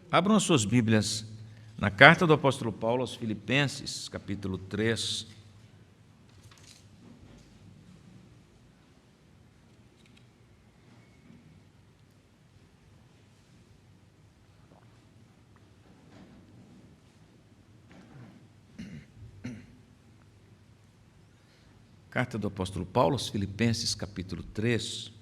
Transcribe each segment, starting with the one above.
Abram as suas Bíblias na carta do apóstolo Paulo aos Filipenses, capítulo 3. Carta do apóstolo Paulo aos Filipenses, capítulo 3.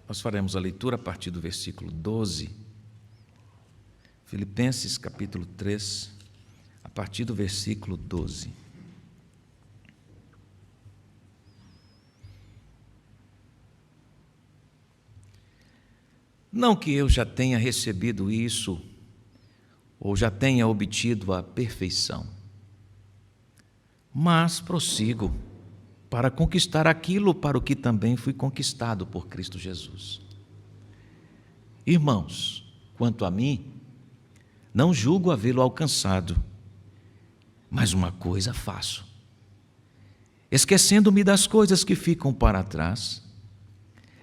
Nós faremos a leitura a partir do versículo 12. Filipenses, capítulo 3, a partir do versículo 12. Não que eu já tenha recebido isso, ou já tenha obtido a perfeição, mas prossigo para conquistar aquilo para o que também fui conquistado por Cristo Jesus. Irmãos, quanto a mim, não julgo havê-lo alcançado, mas uma coisa faço, esquecendo-me das coisas que ficam para trás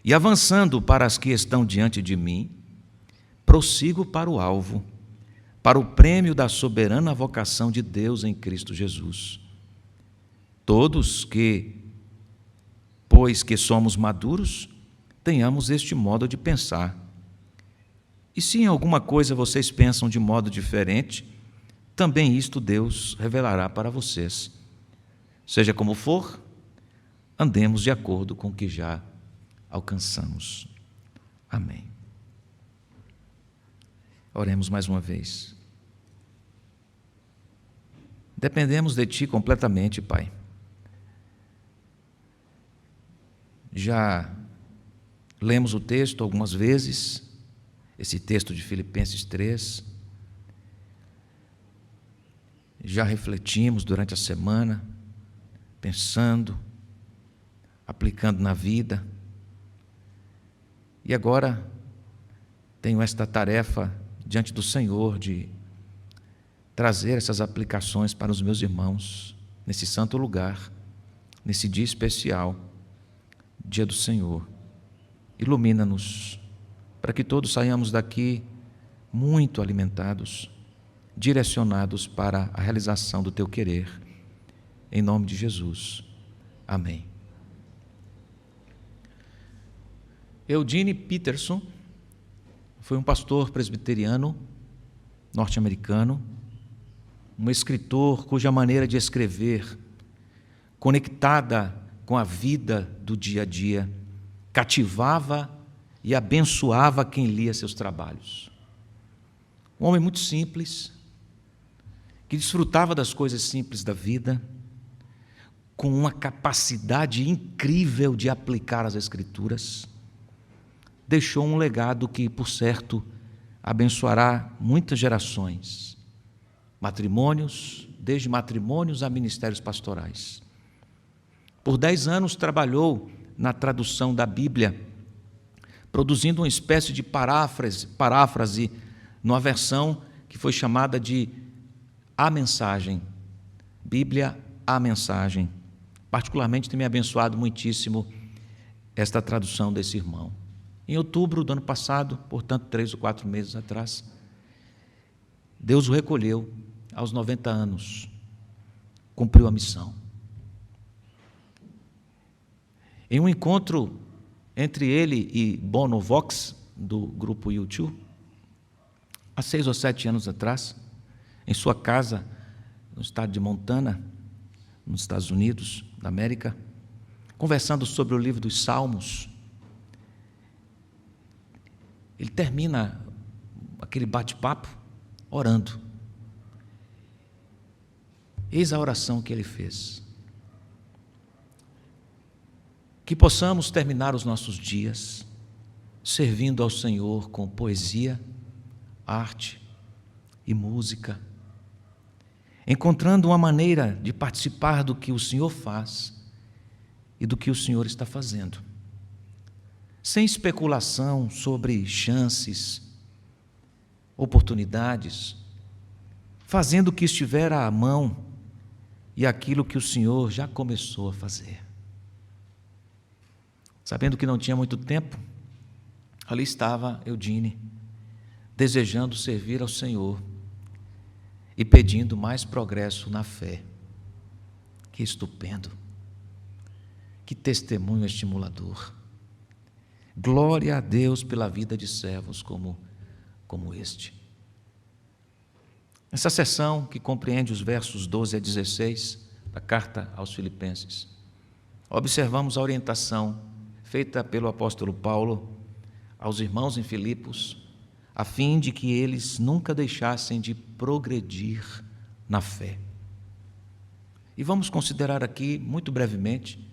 e avançando para as que estão diante de mim, prossigo para o alvo, para o prêmio da soberana vocação de Deus em Cristo Jesus. Todos que, pois que somos maduros, tenhamos este modo de pensar. E se em alguma coisa vocês pensam de modo diferente, também isto Deus revelará para vocês. Seja como for, andemos de acordo com o que já alcançamos. Amém. Oremos mais uma vez. Dependemos de Ti completamente, Pai. Já lemos o texto algumas vezes, esse texto de Filipenses 3. Já refletimos durante a semana, pensando, aplicando na vida. E agora tenho esta tarefa diante do Senhor de trazer essas aplicações para os meus irmãos, nesse santo lugar, nesse dia especial, dia do Senhor. Ilumina-nos, para que todos saiamos daqui muito alimentados, direcionados para a realização do Teu querer, em nome de Jesus. Amém. Eugene Peterson foi um pastor presbiteriano norte-americano, um escritor cuja maneira de escrever, conectada com a vida do dia a dia, cativava e abençoava quem lia seus trabalhos. Um homem muito simples, que desfrutava das coisas simples da vida, com uma capacidade incrível de aplicar as Escrituras, deixou um legado que, por certo, abençoará muitas gerações, matrimônios, desde matrimônios a ministérios pastorais. Por 10 anos trabalhou na tradução da Bíblia, produzindo uma espécie de paráfrase numa versão que foi chamada de A Mensagem, Bíblia A Mensagem. Particularmente tem me abençoado muitíssimo esta tradução desse irmão. Em outubro do ano passado, portanto 3 ou 4 meses atrás, Deus o recolheu aos 90 anos, cumpriu a missão. Em um encontro entre ele e Bono Vox, do grupo U2, há 6 ou 7 anos atrás, em sua casa, no estado de Montana, nos Estados Unidos da América, conversando sobre o livro dos Salmos, ele termina aquele bate-papo orando. Eis a oração que ele fez. Que possamos terminar os nossos dias servindo ao Senhor com poesia, arte e música, encontrando uma maneira de participar do que o Senhor faz e do que o Senhor está fazendo, sem especulação sobre chances, oportunidades, fazendo o que estiver à mão e aquilo que o Senhor já começou a fazer. Sabendo que não tinha muito tempo, Ali estava Eudine, desejando servir ao Senhor e pedindo mais progresso na fé. Que estupendo! Que testemunho estimulador! Glória a Deus pela vida de servos como este. Essa seção que compreende os versos 12 a 16 da carta aos Filipenses, observamos a orientação feita pelo apóstolo Paulo aos irmãos em Filipos, a fim de que eles nunca deixassem de progredir na fé. E vamos considerar aqui, muito brevemente,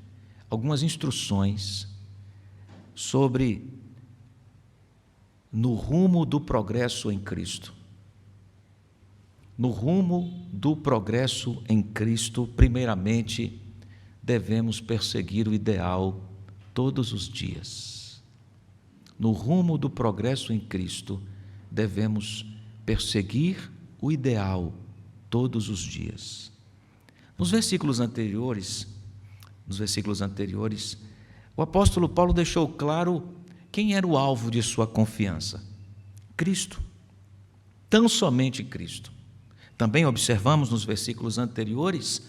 algumas instruções sobre no rumo do progresso em Cristo. No rumo do progresso em Cristo, primeiramente, devemos perseguir o ideal todos os dias. No rumo do progresso em Cristo, devemos perseguir o ideal todos os dias. Nos versículos anteriores, o apóstolo Paulo deixou claro quem era o alvo de sua confiança: Cristo, tão somente Cristo. Também observamos nos versículos anteriores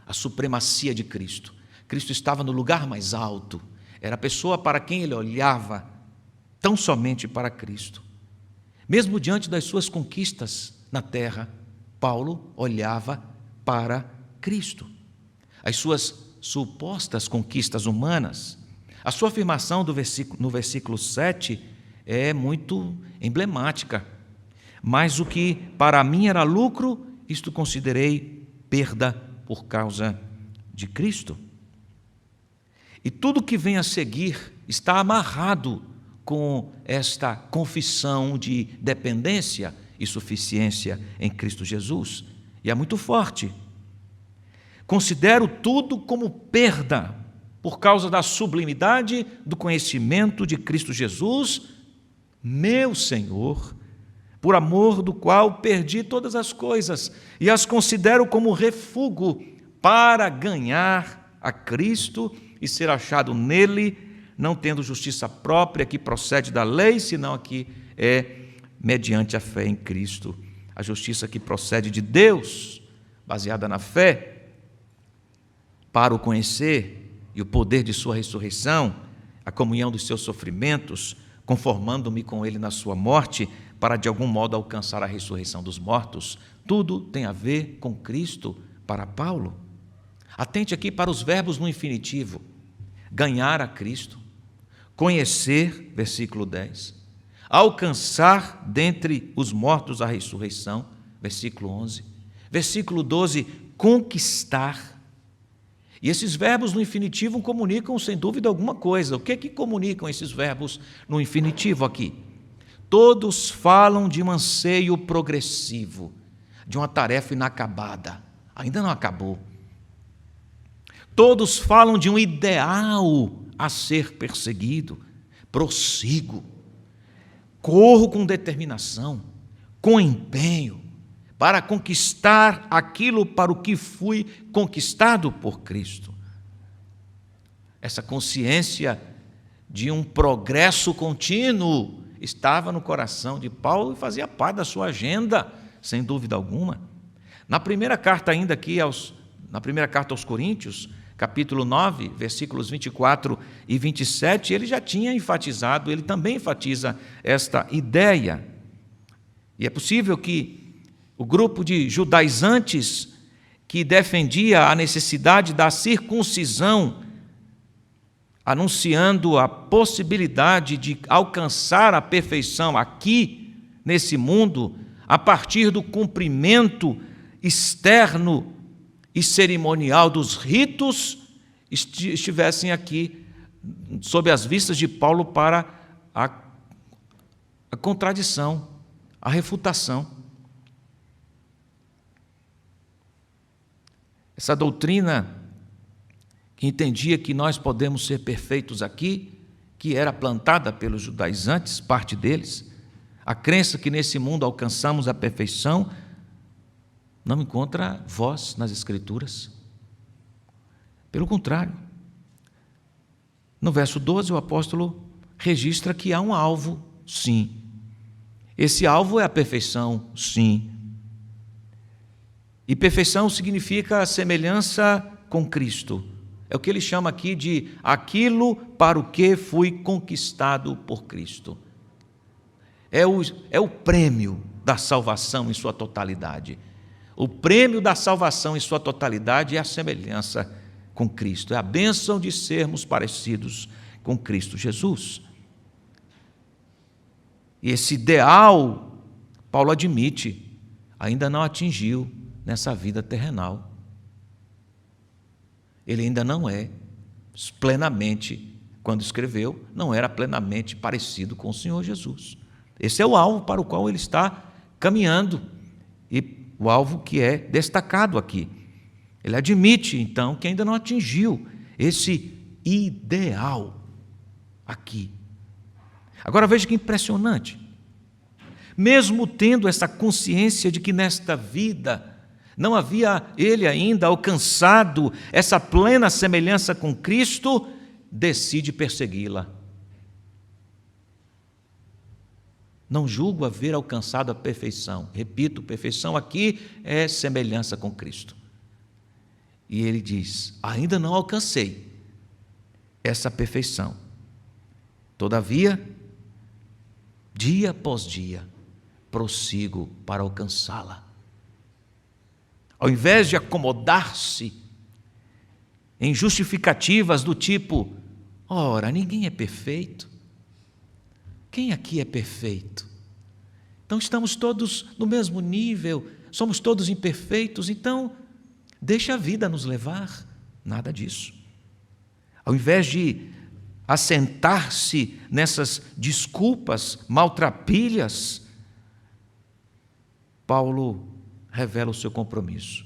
a supremacia de Cristo. Cristo estava no lugar mais alto, era a pessoa para quem ele olhava, tão somente para Cristo. Mesmo diante das suas conquistas na terra, Paulo olhava para Cristo. As suas supostas conquistas humanas, a sua afirmação no versículo 7 é muito emblemática. Mas o que para mim era lucro, isto considerei perda por causa de Cristo. E tudo que vem a seguir está amarrado com esta confissão de dependência e suficiência em Cristo Jesus. E é muito forte. Considero tudo como perda por causa da sublimidade do conhecimento de Cristo Jesus, meu Senhor, por amor do qual perdi todas as coisas e as considero como refúgio para ganhar a Cristo e ser achado nele, não tendo justiça própria que procede da lei, senão a que é mediante a fé em Cristo, a justiça que procede de Deus, baseada na fé, para o conhecer e o poder de sua ressurreição, a comunhão dos seus sofrimentos, conformando-me com ele na sua morte, para de algum modo alcançar a ressurreição dos mortos. Tudo tem a ver com Cristo para Paulo. Atente aqui para os verbos no infinitivo: ganhar a Cristo, conhecer, versículo 10, alcançar dentre os mortos a ressurreição, versículo 11, versículo 12, conquistar. E esses verbos no infinitivo comunicam, sem dúvida alguma coisa. O que é que comunicam esses verbos no infinitivo aqui? Todos falam de um anseio progressivo, de uma tarefa inacabada. Ainda não acabou. Todos falam de um ideal a ser perseguido. Prossigo, corro com determinação, com empenho, para conquistar aquilo para o que fui conquistado por Cristo. Essa consciência de um progresso contínuo estava no coração de Paulo e fazia parte da sua agenda, sem dúvida alguma. Na primeira carta ainda aqui, na primeira carta aos Coríntios, capítulo 9, versículos 24 e 27, ele já tinha enfatizado, ele também enfatiza esta ideia. E é possível que o grupo de judaizantes que defendia a necessidade da circuncisão, anunciando a possibilidade de alcançar a perfeição aqui, nesse mundo, a partir do cumprimento externo e cerimonial dos ritos, estivessem aqui sob as vistas de Paulo para a contradição, a refutação. Essa doutrina que entendia que nós podemos ser perfeitos aqui, que era plantada pelos judaizantes, parte deles, a crença que nesse mundo alcançamos a perfeição, não encontra voz nas Escrituras. Pelo contrário, no verso 12 o apóstolo registra que há um alvo, sim. Esse alvo é a perfeição, sim. E perfeição significa a semelhança com Cristo. É o que ele chama aqui de aquilo para o que fui conquistado por Cristo. É o prêmio da salvação em sua totalidade. O prêmio da salvação em sua totalidade é a semelhança com Cristo. É a bênção de sermos parecidos com Cristo Jesus. E esse ideal, Paulo admite, ainda não atingiu nessa vida terrenal. Ele ainda não é plenamente, quando escreveu, não era plenamente parecido com o Senhor Jesus. Esse é o alvo para o qual ele está caminhando, e o alvo que é destacado aqui. Ele admite, então, que ainda não atingiu esse ideal aqui. Agora veja que impressionante. Mesmo tendo essa consciência de que nesta vida não havia ele ainda alcançado essa plena semelhança com Cristo, decide persegui-la. Não julgo haver alcançado a perfeição. Repito, perfeição aqui é semelhança com Cristo. E ele diz: ainda não alcancei essa perfeição. Todavia, dia após dia, prossigo para alcançá-la. Ao invés de acomodar-se em justificativas do tipo: ora, ninguém é perfeito. Quem aqui é perfeito? Então estamos todos no mesmo nível, somos todos imperfeitos, então deixa a vida nos levar. Nada disso. Ao invés de assentar-se nessas desculpas maltrapilhas, Paulo revela o seu compromisso.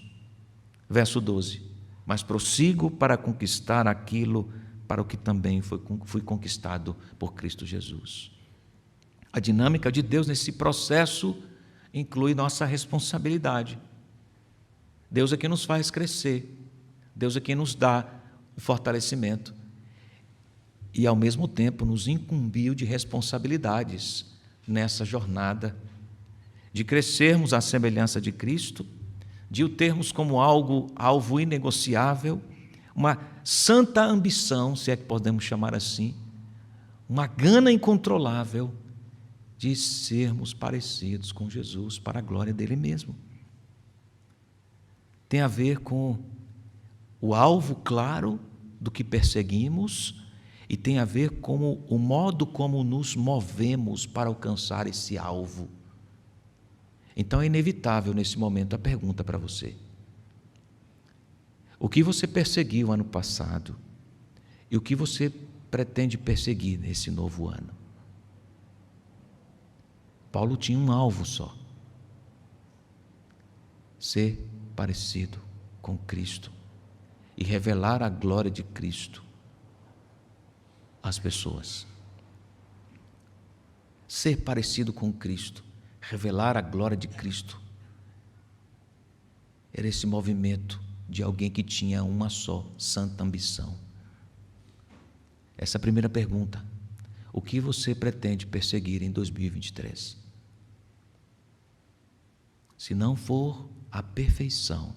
Verso 12: mas prossigo para conquistar aquilo para o que também fui conquistado por Cristo Jesus. A dinâmica de Deus nesse processo inclui nossa responsabilidade. Deus é quem nos faz crescer, Deus é quem nos dá o fortalecimento e, ao mesmo tempo, nos incumbiu de responsabilidades nessa jornada, de crescermos à semelhança de Cristo, de o termos como alvo inegociável, uma santa ambição, se é que podemos chamar assim, uma gana incontrolável de sermos parecidos com Jesus para a glória dele mesmo. Tem a ver com o alvo claro do que perseguimos e tem a ver com o modo como nos movemos para alcançar esse alvo. Então é inevitável nesse momento a pergunta para você: o que você perseguiu ano passado e o que você pretende perseguir nesse novo ano? Paulo tinha um alvo só: ser parecido com Cristo e revelar a glória de Cristo às pessoas. Ser parecido com Cristo, revelar a glória de Cristo, era esse movimento de alguém que tinha uma só santa ambição. Essa é a primeira pergunta: o que você pretende perseguir em 2023? Se não for a perfeição,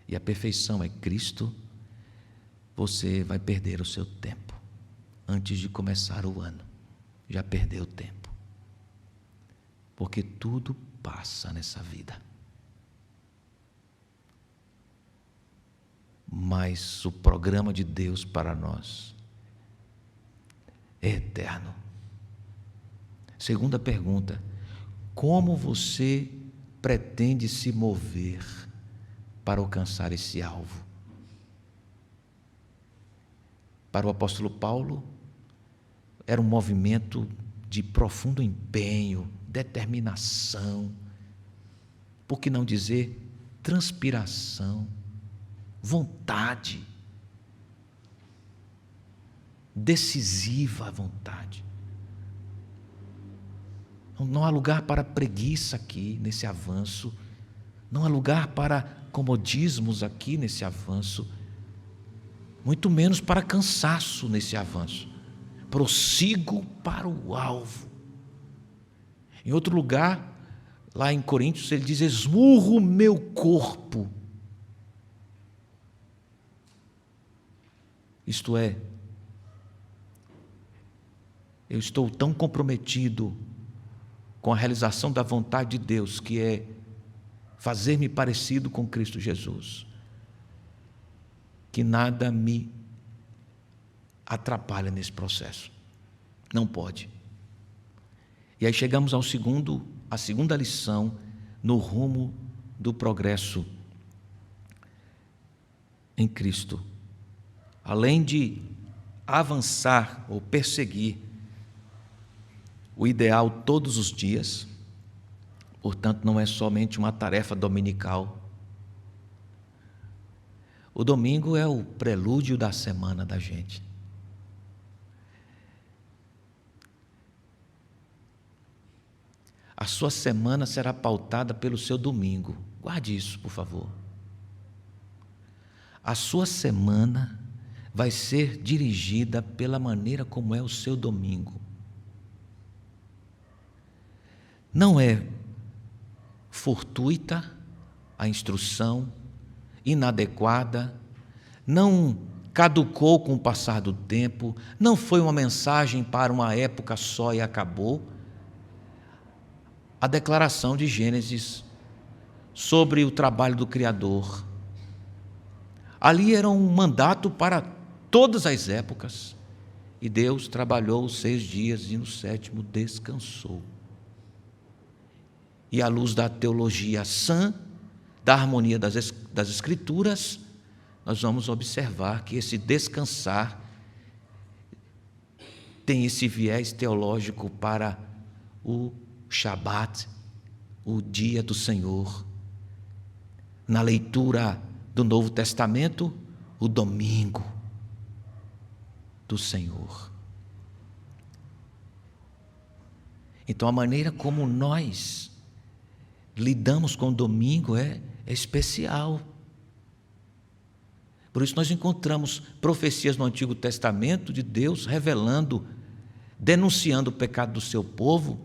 e a perfeição é Cristo, você vai perder o seu tempo. Antes de começar o ano, já perdeu tempo. Porque tudo passa nessa vida. Mas o programa de Deus para nós é eterno. Segunda pergunta: como você pretende se mover para alcançar esse alvo? Para o apóstolo Paulo, era um movimento de profundo empenho, determinação, por que não dizer transpiração, vontade, decisiva vontade. Não há lugar para preguiça aqui nesse avanço, não há lugar para comodismos aqui nesse avanço, muito menos para cansaço nesse avanço, prossigo para o alvo. Em outro lugar, lá em Coríntios, ele diz: esmurro o meu corpo. Isto é, eu estou tão comprometido com a realização da vontade de Deus, que é fazer-me parecido com Cristo Jesus, que nada me atrapalha nesse processo. Não pode. E aí chegamos à segunda lição no rumo do progresso em Cristo. Além de avançar ou perseguir o ideal todos os dias, portanto, não é somente uma tarefa dominical. O domingo é o prelúdio da semana da gente. A sua semana será pautada pelo seu domingo. Guarde isso, por favor. A sua semana vai ser dirigida pela maneira como é o seu domingo. Não é fortuita a instrução, inadequada, não caducou com o passar do tempo, não foi uma mensagem para uma época só e acabou. A declaração de Gênesis sobre o trabalho do Criador. Ali era um mandato para todas as épocas. E Deus trabalhou 6 dias e no 7º descansou. E à luz da teologia sã, da harmonia das Escrituras, nós vamos observar que esse descansar tem esse viés teológico para o Shabat, o dia do Senhor. Na leitura do Novo Testamento, o domingo do Senhor. Então, a maneira como nós lidamos com o domingo é especial. Por isso nós encontramos profecias no Antigo Testamento de Deus revelando, denunciando o pecado do seu povo,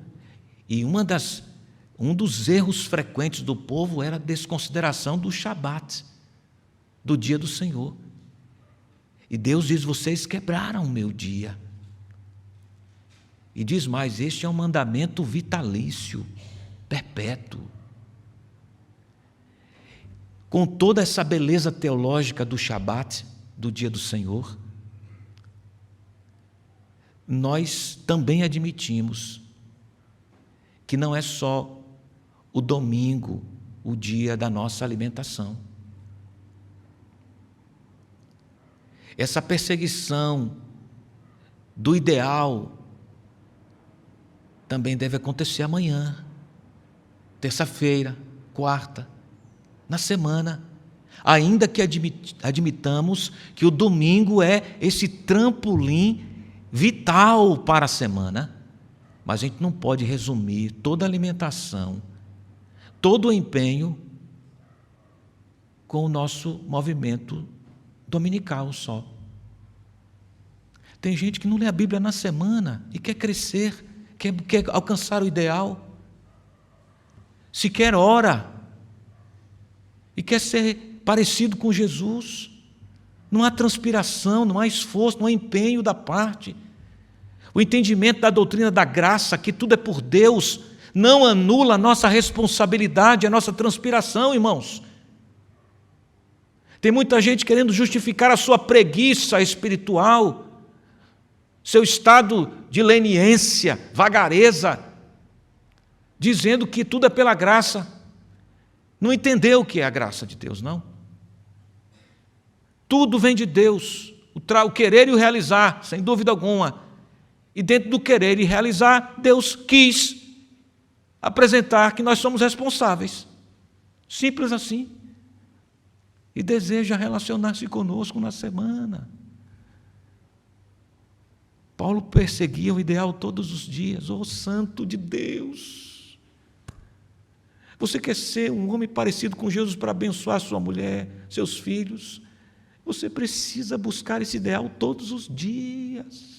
e um dos erros frequentes do povo era a desconsideração do Shabat, do dia do Senhor. E Deus diz: vocês quebraram o meu dia. E diz mais: este é um mandamento vitalício, perpétuo. Com toda essa beleza teológica do Shabat, do dia do Senhor, nós também admitimos que não é só o domingo, o dia da nossa alimentação. Essa perseguição do ideal também deve acontecer amanhã, terça-feira, quarta, na semana. Ainda que admitamos que o domingo é esse trampolim vital para a semana, mas a gente não pode resumir toda a alimentação, todo o empenho com o nosso movimento dominical só. Tem gente que não lê a Bíblia na semana e quer crescer, quer alcançar o ideal, sequer ora e quer ser parecido com Jesus. Não há transpiração, não há esforço, não há empenho da parte. O entendimento da doutrina da graça, que tudo é por Deus, não anula a nossa responsabilidade, a nossa transpiração, irmãos. Tem muita gente querendo justificar a sua preguiça espiritual, seu estado de leniência, vagareza, dizendo que tudo é pela graça. Não entendeu o que é a graça de Deus, não. Tudo vem de Deus, o querer e o realizar, sem dúvida alguma. E dentro do querer e realizar, Deus quis apresentar que nós somos responsáveis. Simples assim. E deseja relacionar-se conosco na semana. Paulo perseguia o ideal todos os dias. Oh, santo de Deus! Você quer ser um homem parecido com Jesus para abençoar sua mulher, seus filhos? Você precisa buscar esse ideal todos os dias.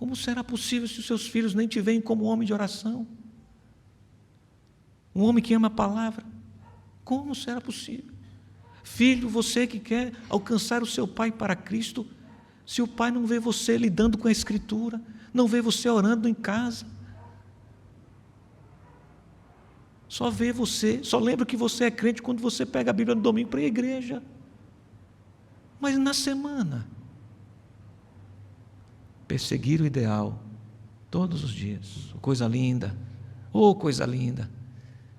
Como será possível se os seus filhos nem te veem como homem de oração? Um homem que ama a palavra. Como será possível? Filho, você que quer alcançar o seu pai para Cristo, se o pai não vê você lidando com a Escritura, não vê você orando em casa, só vê você, só lembra que você é crente quando você pega a Bíblia no domingo para ir à igreja. Mas na semana, perseguir o ideal todos os dias, coisa linda, coisa linda,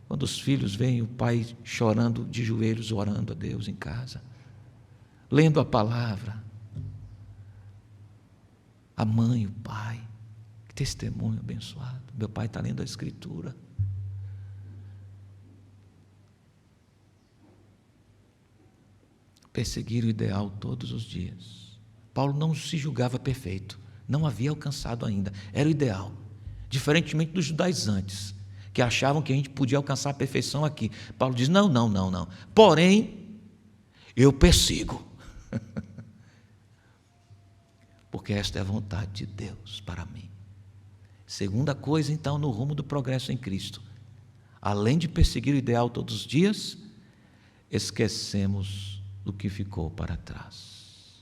quando os filhos veem o pai chorando de joelhos, orando a Deus em casa, lendo a palavra, a mãe, o pai, que testemunho abençoado, meu pai está lendo a Escritura. Perseguir o ideal todos os dias. Paulo não se julgava perfeito, não havia alcançado ainda, era o ideal, diferentemente dos judaizantes, que achavam que a gente podia alcançar a perfeição aqui. Paulo diz, não, porém, eu persigo, porque esta é a vontade de Deus para mim. Segunda coisa, então, no rumo do progresso em Cristo, além de perseguir o ideal todos os dias, esquecemos do que ficou para trás.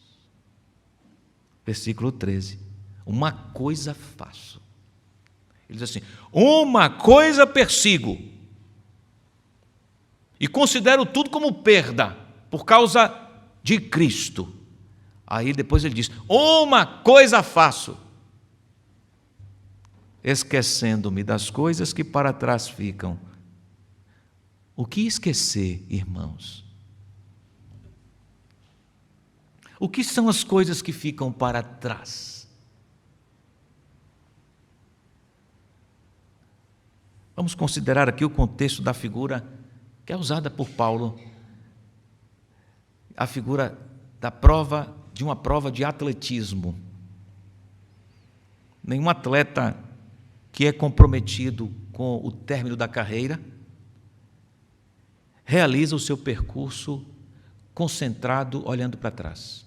Versículo 13. Uma coisa faço. Ele diz assim, uma coisa persigo, e considero tudo como perda, por causa de Cristo. Aí depois ele diz, uma coisa faço, esquecendo-me das coisas que para trás ficam. O que esquecer, irmãos? O que são as coisas que ficam para trás? Vamos considerar aqui o contexto da figura que é usada por Paulo, a figura de uma prova de atletismo. Nenhum atleta que é comprometido com o término da carreira realiza o seu percurso concentrado, olhando para trás.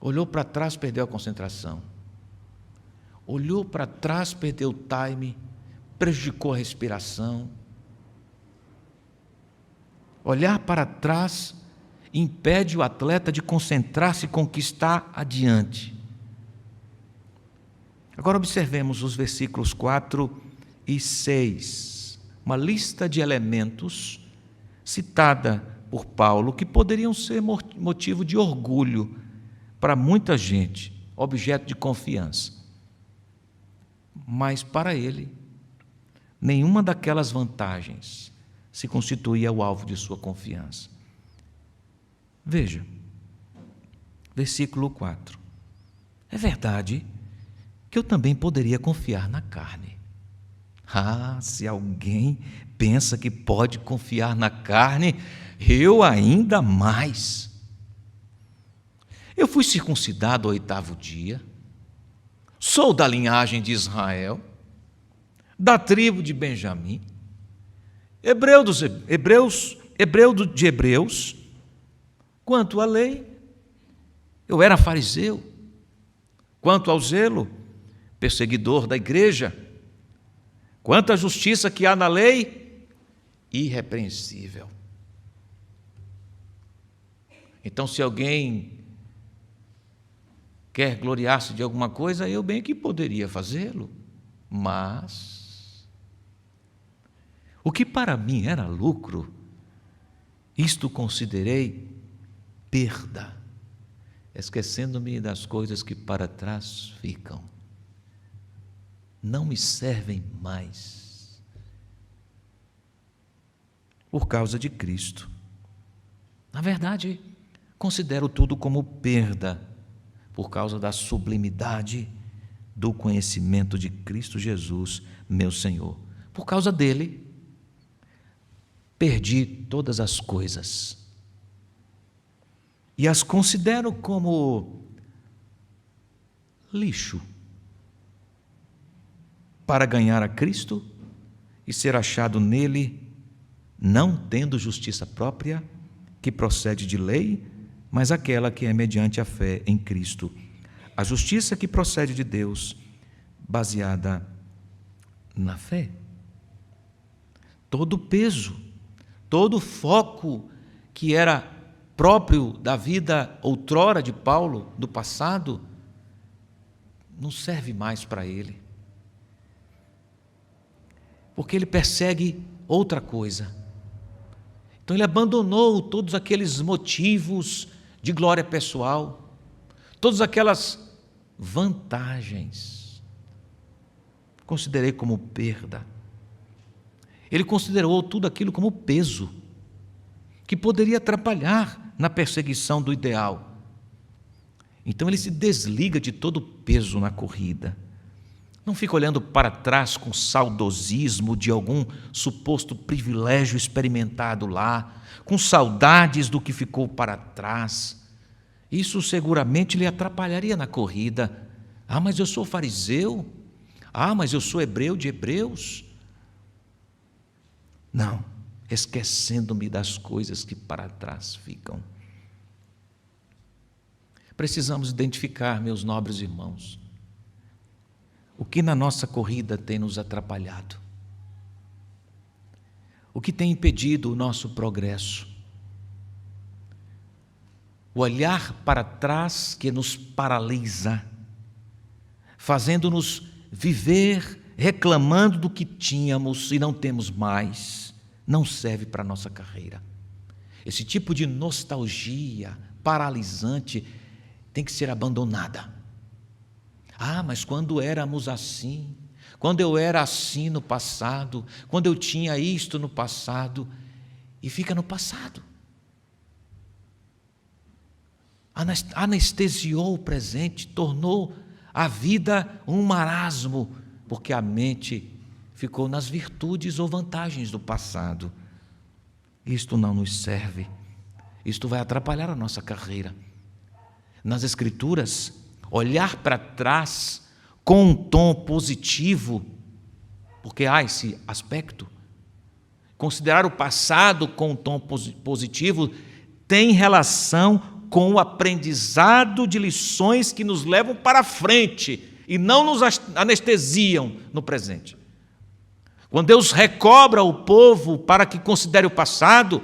Olhou para trás, perdeu a concentração. Olhou para trás, perdeu o time, prejudicou a respiração. Olhar para trás impede o atleta de concentrar-se com o que está adiante. Agora observemos os versículos 4 e 6. Uma lista de elementos citada por Paulo que poderiam ser motivo de orgulho para muita gente, objeto de confiança. Mas para ele, nenhuma daquelas vantagens se constituía o alvo de sua confiança. Veja, versículo 4. É verdade que eu também poderia confiar na carne. Se alguém pensa que pode confiar na carne, eu ainda mais. Eu fui circuncidado ao 8º dia, sou da linhagem de Israel, da tribo de Benjamim, hebreu de hebreus. Quanto à lei, eu era fariseu. Quanto ao zelo, perseguidor da igreja. Quanto à justiça que há na lei, irrepreensível. Então, se alguém quer gloriar-se de alguma coisa, eu bem que poderia fazê-lo, mas o que para mim era lucro, isto considerei perda, esquecendo-me das coisas que para trás ficam. Não me servem mais, por causa de Cristo. Na verdade, considero tudo como perda, por causa da sublimidade do conhecimento de Cristo Jesus, meu Senhor. Por causa dele, perdi todas as coisas e as considero como lixo para ganhar a Cristo e ser achado nele, não tendo justiça própria, que procede de lei, mas aquela que é mediante a fé em Cristo, a justiça que procede de Deus, baseada na fé. Todo o peso, todo o foco que era próprio da vida outrora de Paulo, do passado, não serve mais para ele. Porque ele persegue outra coisa. Então ele abandonou todos aqueles motivos de glória pessoal, todas aquelas vantagens. Considerei como perda. Ele considerou tudo aquilo como peso, que poderia atrapalhar na perseguição do ideal. Então ele se desliga de todo o peso na corrida. Não fica olhando para trás com saudosismo de algum suposto privilégio experimentado lá, com saudades do que ficou para trás. Isso seguramente lhe atrapalharia na corrida. Ah, mas eu sou fariseu. Ah, mas eu sou hebreu de hebreus. Não, esquecendo-me das coisas que para trás ficam. Precisamos identificar, meus nobres irmãos, o que na nossa corrida tem nos atrapalhado, o que tem impedido o nosso progresso. O olhar para trás que nos paralisa, fazendo-nos viver reclamando do que tínhamos e não temos mais, não serve para a nossa carreira. Esse tipo de nostalgia paralisante tem que ser abandonada. Ah, mas quando éramos assim, quando eu era assim no passado, quando eu tinha isto no passado, e fica no passado. Anestesiou o presente, tornou a vida um marasmo, porque a mente ficou nas virtudes ou vantagens do passado. Isto não nos serve, isto vai atrapalhar a nossa carreira. Nas Escrituras, olhar para trás com um tom positivo, porque há esse aspecto, considerar o passado com um tom positivo, tem relação com o aprendizado de lições que nos levam para frente e não nos anestesiam no presente. Quando Deus recobra o povo para que considere o passado,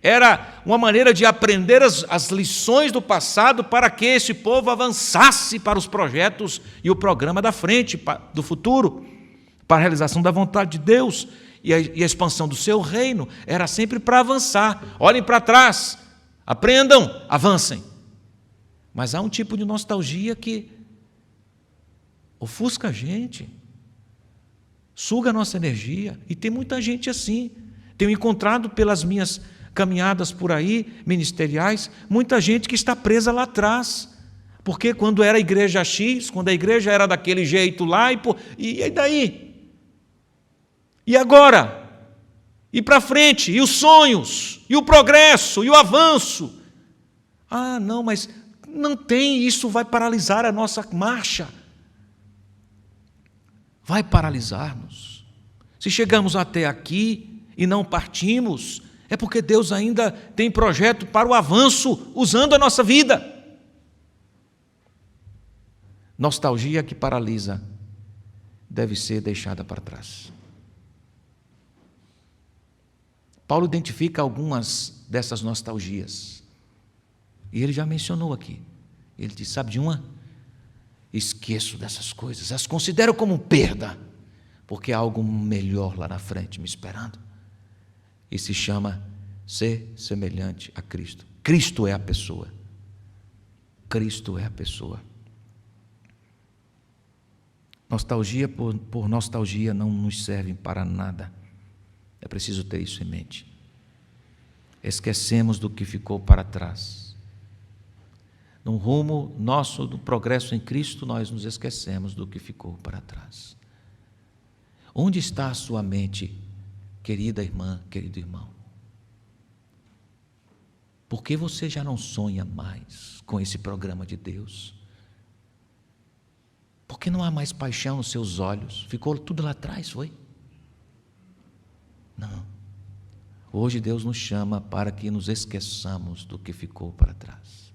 era uma maneira de aprender as lições do passado para que esse povo avançasse para os projetos e o programa da frente, do futuro, para a realização da vontade de Deus e a expansão do seu reino. Era sempre para avançar. Olhem para trás, aprendam, avancem. Mas há um tipo de nostalgia que ofusca a gente, suga a nossa energia, e tem muita gente assim. Tenho encontrado pelas minhas caminhadas por aí, ministeriais, muita gente que está presa lá atrás, porque quando era a igreja X, quando a igreja era daquele jeito lá, e daí? E agora? E para frente? E os sonhos? E o progresso? E o avanço? Ah, não, mas não tem, isso vai paralisar a nossa marcha. Vai paralisar-nos. Se chegamos até aqui e não partimos, é porque Deus ainda tem projeto para o avanço usando a nossa vida. Nostalgia que paralisa deve ser deixada para trás. Paulo identifica algumas dessas nostalgias. E ele já mencionou aqui. Ele diz, sabe de uma? Esqueço dessas coisas, as considero como perda, porque há algo melhor lá na frente me esperando. E se chama ser semelhante a Cristo. Cristo é a pessoa. Cristo é a pessoa. Nostalgia por nostalgia não nos serve para nada. É preciso ter isso em mente. Esquecemos do que ficou para trás. No rumo nosso do progresso em Cristo, nós nos esquecemos do que ficou para trás. Onde está a sua mente, querida irmã, querido irmão? Por que você já não sonha mais com esse programa de Deus? Por que não há mais paixão nos seus olhos? Ficou tudo lá atrás, foi? Não. Hoje Deus nos chama para que nos esqueçamos do que ficou para trás.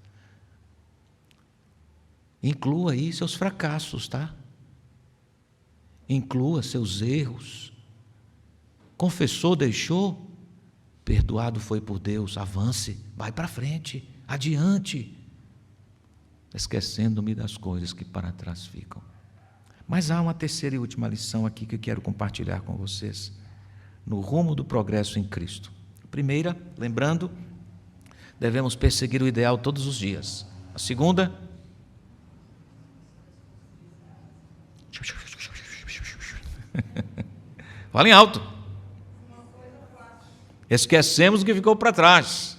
Inclua aí seus fracassos, tá? Inclua seus erros. Confessou, deixou, perdoado foi por Deus. Avance, vai para frente, adiante, esquecendo-me das coisas que para trás ficam. Mas há uma terceira e última lição aqui que eu quero compartilhar com vocês, no rumo do progresso em Cristo. Primeira, lembrando, devemos perseguir o ideal todos os dias. A segunda, falem alto. Esquecemos o que ficou para trás.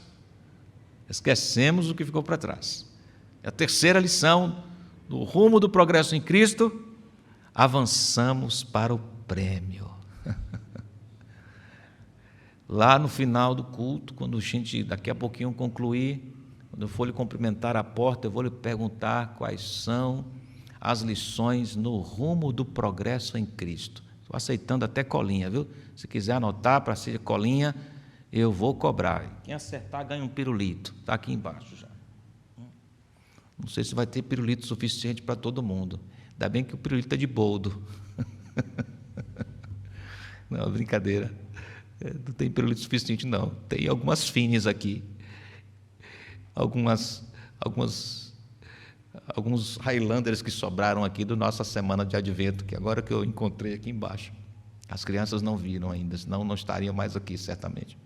Esquecemos o que ficou para trás. A terceira lição, no rumo do progresso em Cristo, avançamos para o prêmio. Lá no final do culto, quando a gente daqui a pouquinho concluir, quando eu for lhe cumprimentar à porta, eu vou lhe perguntar quais são as lições no rumo do progresso em Cristo. Estou aceitando até colinha, viu? Se quiser anotar para ser colinha, eu vou cobrar. Quem acertar ganha um pirulito. Está aqui embaixo já. Não sei se vai ter pirulito suficiente para todo mundo. Ainda bem que o pirulito é de boldo. Não, brincadeira. Não tem pirulito suficiente, não. Tem algumas fines aqui. Alguns Highlanders que sobraram aqui da nossa semana de advento, que agora que eu encontrei aqui embaixo. As crianças não viram ainda, senão não estariam mais aqui, certamente.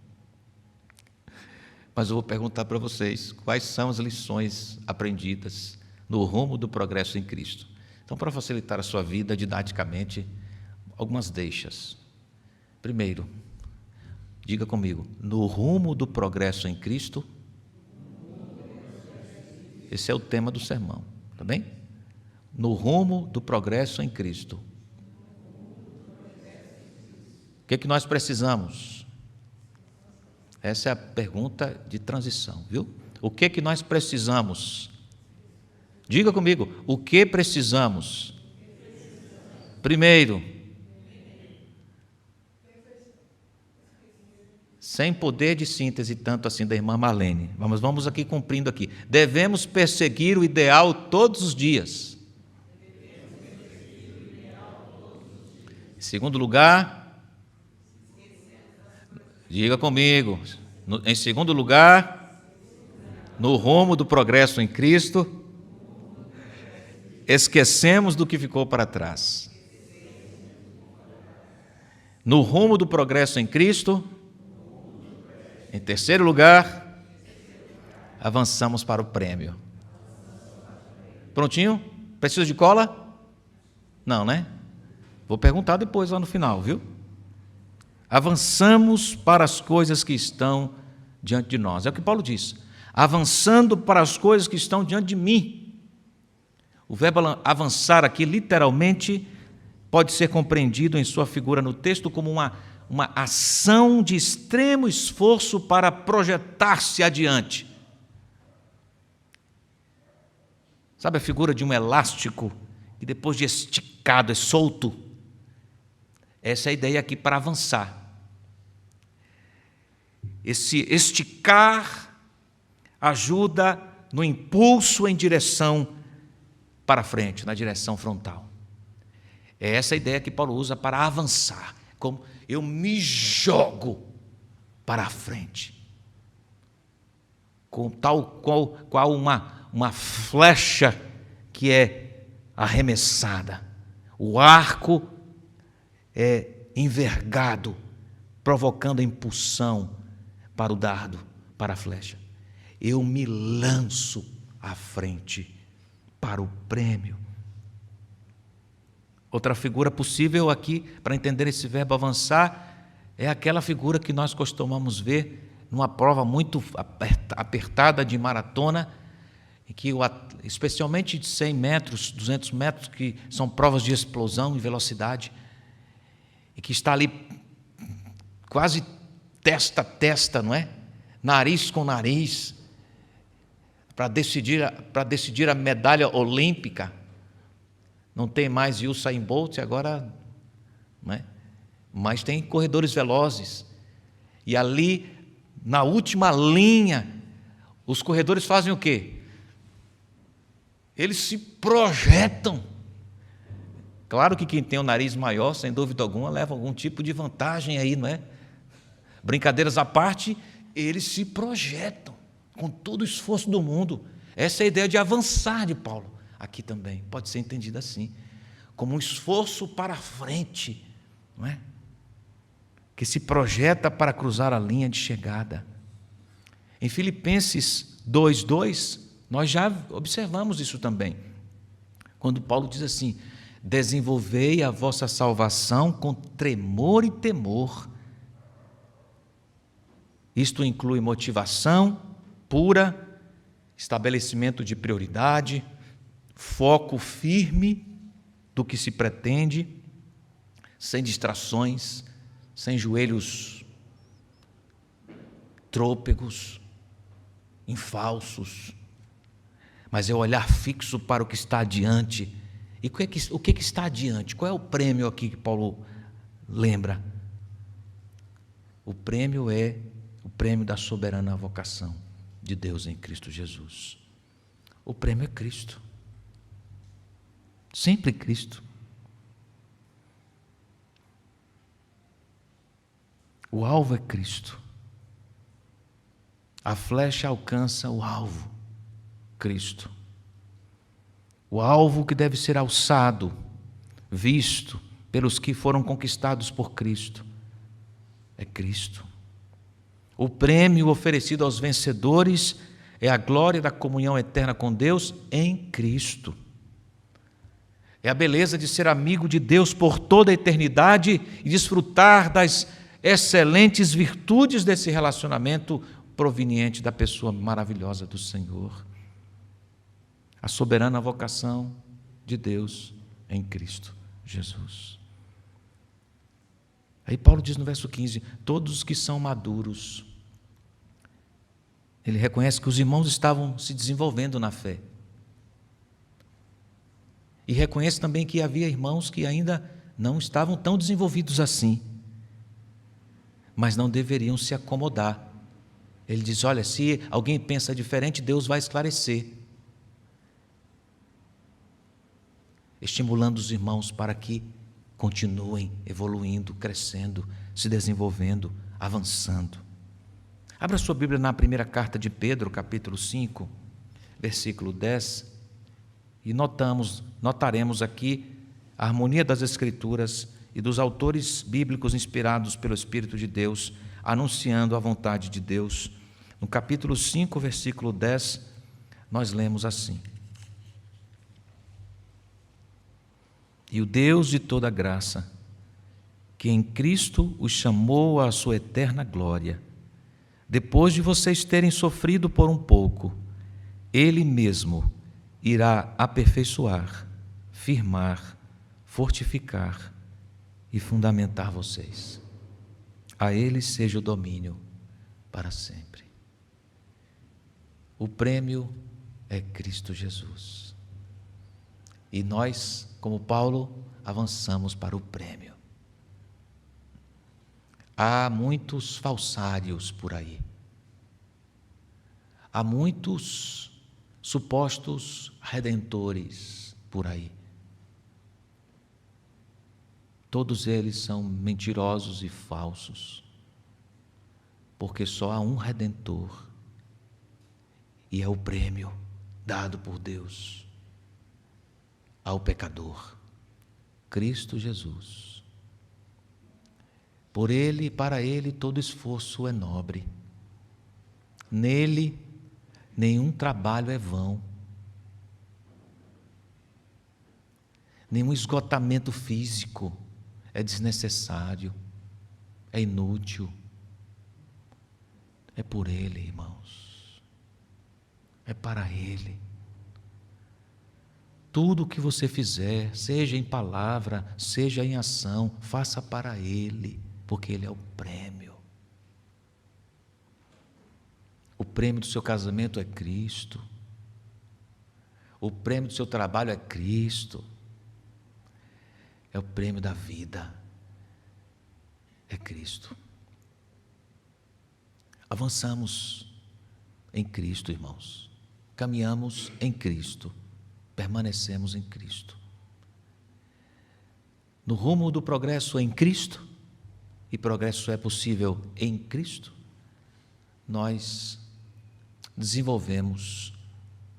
Mas eu vou perguntar para vocês, quais são as lições aprendidas no rumo do progresso em Cristo? Então, para facilitar a sua vida didaticamente, algumas deixas. Primeiro, diga comigo, no rumo do progresso em Cristo. Esse é o tema do sermão, tá bem? No rumo do progresso em Cristo. O que é que nós precisamos? Essa é a pergunta de transição, viu? O que é que nós precisamos? Diga comigo, o que precisamos? Primeiro, sem poder de síntese tanto assim da irmã Marlene, mas vamos aqui cumprindo aqui. Devemos perseguir o ideal todos os dias. Em segundo lugar, diga comigo, em segundo lugar, no rumo do progresso em Cristo, esquecemos do que ficou para trás. No rumo do progresso em Cristo, em terceiro lugar, avançamos para o prêmio. Prontinho? Precisa de cola? Não, né? Vou perguntar depois lá no final, viu? Avançamos para as coisas que estão diante de nós. É o que Paulo diz. Avançando para as coisas que estão diante de mim. O verbo avançar aqui, literalmente, pode ser compreendido em sua figura no texto como uma ação de extremo esforço para projetar-se adiante. Sabe a figura de um elástico que depois de esticado é solto? Essa é a ideia aqui para avançar. Esse esticar ajuda no impulso em direção para frente, na direção frontal. É essa a ideia que Paulo usa para avançar, como eu me jogo para a frente, com tal qual uma flecha que é arremessada. O arco é envergado, provocando a impulsão para o dardo, para a flecha. Eu me lanço à frente para o prêmio. Outra figura possível aqui, para entender esse verbo avançar, é aquela figura que nós costumamos ver numa prova muito apertada de maratona, que especialmente de 100 metros, 200 metros, que são provas de explosão e velocidade, e que está ali quase testa a testa, não é? Nariz com nariz, para decidir a medalha olímpica. Não tem mais Usain Bolt agora, não é? Mas tem corredores velozes. E ali, na última linha, os corredores fazem o quê? Eles se projetam. Claro que quem tem o nariz maior, sem dúvida alguma, leva algum tipo de vantagem aí, não é? Brincadeiras à parte, eles se projetam com todo o esforço do mundo. Essa é a ideia de avançar de Paulo. Aqui também pode ser entendida assim, como um esforço para a frente, não é? Que se projeta para cruzar a linha de chegada. Em Filipenses 2:2, nós já observamos isso também, quando Paulo diz assim: desenvolvei a vossa salvação com tremor e temor. Isto inclui motivação pura, estabelecimento de prioridade, foco firme do que se pretende, sem distrações, sem joelhos trôpegos, infalsos, mas é olhar fixo para o que está adiante. E o que está adiante? Qual é o prêmio aqui que Paulo lembra? O prêmio é o prêmio da soberana vocação de Deus em Cristo Jesus. O prêmio é Cristo. Sempre Cristo. O alvo é Cristo. A flecha alcança o alvo, Cristo. O alvo que deve ser alçado, visto pelos que foram conquistados por Cristo, é Cristo. O prêmio oferecido aos vencedores é a glória da comunhão eterna com Deus em Cristo. É a beleza de ser amigo de Deus por toda a eternidade e desfrutar das excelentes virtudes desse relacionamento proveniente da pessoa maravilhosa do Senhor. A soberana vocação de Deus em Cristo Jesus. Aí Paulo diz no verso 15, todos os que são maduros. Ele reconhece que os irmãos estavam se desenvolvendo na fé. E reconhece também que havia irmãos que ainda não estavam tão desenvolvidos assim, mas não deveriam se acomodar. Ele diz, olha, se alguém pensa diferente, Deus vai esclarecer. Estimulando os irmãos para que continuem evoluindo, crescendo, se desenvolvendo, avançando. Abra sua Bíblia na primeira carta de Pedro, capítulo 5, versículo 10, e notaremos aqui a harmonia das Escrituras e dos autores bíblicos inspirados pelo Espírito de Deus, anunciando a vontade de Deus. No capítulo 5, versículo 10, nós lemos assim: E o Deus de toda graça, que em Cristo os chamou à sua eterna glória, depois de vocês terem sofrido por um pouco, Ele mesmo irá aperfeiçoar, firmar, fortificar e fundamentar vocês. A Ele seja o domínio para sempre. O prêmio é Cristo Jesus. E nós, como Paulo, avançamos para o prêmio. Há muitos falsários por aí. Há muitos supostos redentores por aí. Todos eles são mentirosos e falsos, porque só há um Redentor, e é o prêmio dado por Deus ao pecador, Cristo Jesus. Por Ele e para Ele todo esforço é nobre. Nele nenhum trabalho é vão. Nenhum esgotamento físico é desnecessário, é inútil. É por Ele, irmãos. É para Ele. Tudo o que você fizer, seja em palavra, seja em ação, faça para Ele, porque Ele é o prêmio. O prêmio do seu casamento é Cristo. O prêmio do seu trabalho é Cristo. É o prêmio da vida. É Cristo. Avançamos em Cristo, irmãos. Caminhamos em Cristo. permanecemos em Cristo. No rumo do progresso em Cristo, e progresso é possível em Cristo, nós desenvolvemos,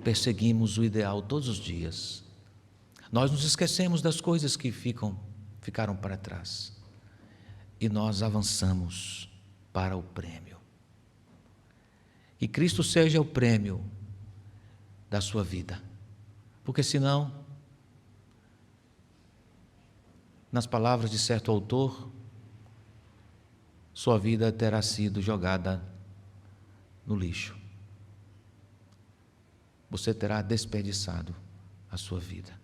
perseguimos o ideal todos os dias. Nós nos esquecemos das coisas que ficaram para trás e nós avançamos para o prêmio. Que Cristo seja o prêmio da sua vida, porque senão, nas palavras de certo autor, sua vida terá sido jogada no lixo. Você terá desperdiçado a sua vida.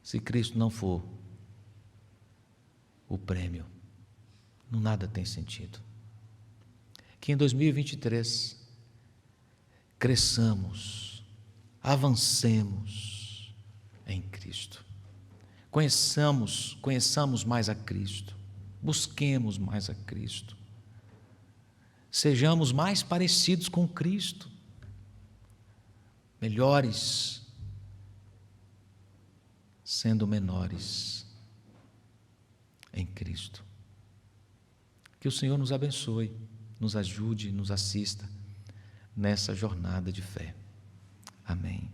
Se Cristo não for o prêmio, nada tem sentido. Que em 2023 cresçamos, avancemos em Cristo. Conheçamos mais a Cristo, busquemos mais a Cristo. Sejamos mais parecidos com Cristo, melhores, sendo menores em Cristo. Que o Senhor nos abençoe, nos ajude, nos assista nessa jornada de fé. Amém.